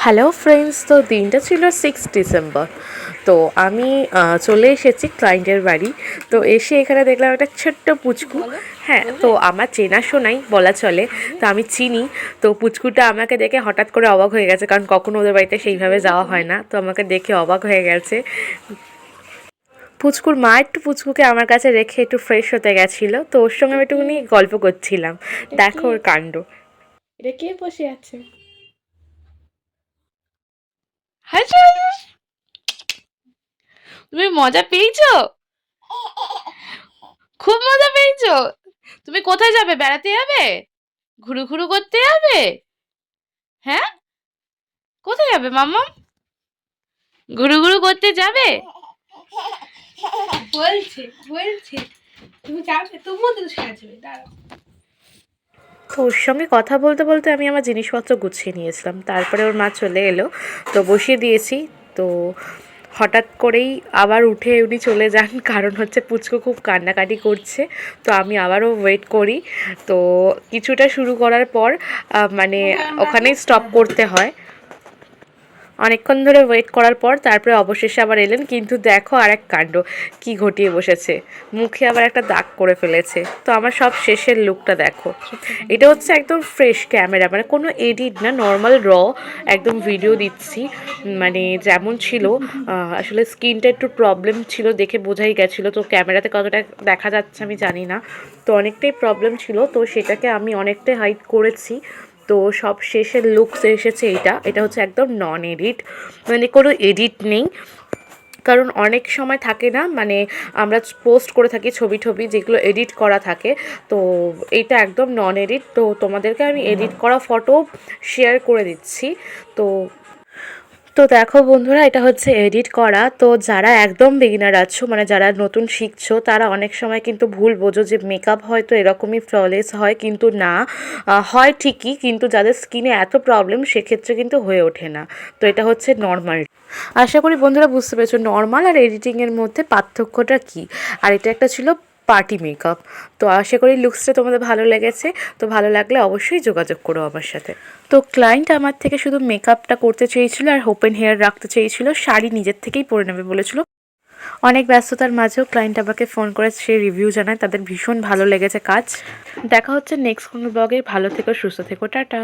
Hello friends, তো দিনটা ছিল 6 ডিসেম্বর। তো আমি চলে এসেছি ক্লায়েন্টের বাড়ি। তো এসে এখানে দেখলাম একটা ছোট্ট পুচকু। হ্যাঁ, তো আমার চেনাশোনাই বলা চলে, তো আমি চিনি। তো পুচকুটা আমাকে দেখে হঠাৎ করে অবাক হয়ে গেছে, কারণ কখনো ওদের বাড়িতে সেইভাবে যাওয়া হয় না। তো আমাকে দেখে অবাক হয়ে গেছে। পুচকুর মা একটু পুচকুকে আমার কাছে রেখে একটু ফ্রেশ হতে গেছিলো, তো ওর সঙ্গে আমি একটুখানি গল্প করছিলাম। দেখো ওর কাণ্ড। এটা কে বসে আছে? হাসো হাসো। তুমি মজা পেয়েছো? খুব মজা পেয়েছো? তুমি কোথায় যাবে? বেড়াতে যাবে? ঘুরু ঘুরু করতে যাবে? হ্যাঁ, কোথায় যাবে মাম্মা? ঘুরু ঘুরু করতে যাবে? বলছে বলছে তুমি যাবে, তুমিও তো সাজবে, দাঁড়াও। তো ওর সঙ্গে কথা বলতে বলতে আমি আমার জিনিসপত্র গুছিয়ে নিয়েছিলাম। তারপরে ওর মা চলে এলো, তো বসিয়ে দিয়েছি। তো হঠাৎ করেই আবার উঠে উনি চলে যান, কারণ হচ্ছে পুচকু খুব কান্নাকাটি করছে। তো আমি আবারও ওয়েট করি। তো কিছুটা শুরু করার পর মানে ওখানেই স্টপ করতে হয়। অনেকক্ষণ ধরে ওয়েট করার পর তারপরে অবশেষে আবার এলেন, কিন্তু দেখো আর এক কাণ্ড কি ঘটিয়ে বসেছে। মুখে আবার একটা দাগ করে ফেলেছে। তো আমার সব শেষের লুকটা দেখো। এটা হচ্ছে একদম ফ্রেশ ক্যামেরা, মানে কোনো এডিট না, নর্মাল একদম ভিডিও দিচ্ছি। মানে যেমন ছিল, আসলে স্কিনটা একটু প্রবলেম ছিল, দেখে বোঝাই গেছিলো। তো ক্যামেরাতে কতটা দেখা যাচ্ছে আমি জানি না। তো অনেকটাই প্রবলেম ছিল, তো সেটাকে আমি অনেকটাই হাইড করেছি। তো সব শেষের লুকস এসেছে এটা হচ্ছে একদম নন এডিট, মানে কোনো এডিট নেই। কারণ অনেক সময় থাকে না, মানে আমরা পোস্ট করে থাকি ছবি টবি যেগুলো এডিট করা থাকে। তো এইটা একদম নন এডিট। তো তোমাদেরকে আমি এডিট করা ফটো শেয়ার করে দিচ্ছি। তো তো দেখো বন্ধুরা, এটা হচ্ছে এডিট করা। তো যারা একদম বিগিনার আছো, মানে যারা নতুন শিখছো, তারা অনেক সময় কিন্তু ভুল বোঝো যে মেকআপ হয়তো এরকমই ফ্ললেস হয়, কিন্তু না, হয় ঠিকই, কিন্তু যাদের স্কিনে এত প্রবলেম সেক্ষেত্রে কিন্তু হয়ে ওঠে না। তো এটা হচ্ছে নর্মাল। আশা করি বন্ধুরা বুঝতে পেরেছো নর্মাল আর এডিটিংয়ের মধ্যে পার্থক্যটা কী। আর এটা একটা ছিল পার্টি মেকআপ। তো আশা করি লুকসটা তোমাদের ভালো লেগেছে। তো ভালো লাগলে অবশ্যই যোগাযোগ করো আমার সাথে। তো ক্লায়েন্ট আমার থেকে শুধু মেকআপটা করতে চেয়েছিল আর ওপেন হেয়ার রাখতে চেয়েছিল, শাড়ি নিজের থেকেই পরে নেবে বলেছিল। অনেক ব্যস্ততার মাঝেও ক্লায়েন্ট আমাকে ফোন করে সে রিভিউ জানায়, তাদের ভীষণ ভালো লেগেছে কাজ। দেখা হচ্ছে নেক্সট কোনো ব্লগে। ভালো থেকো, সুস্থ থেকো, টাটা।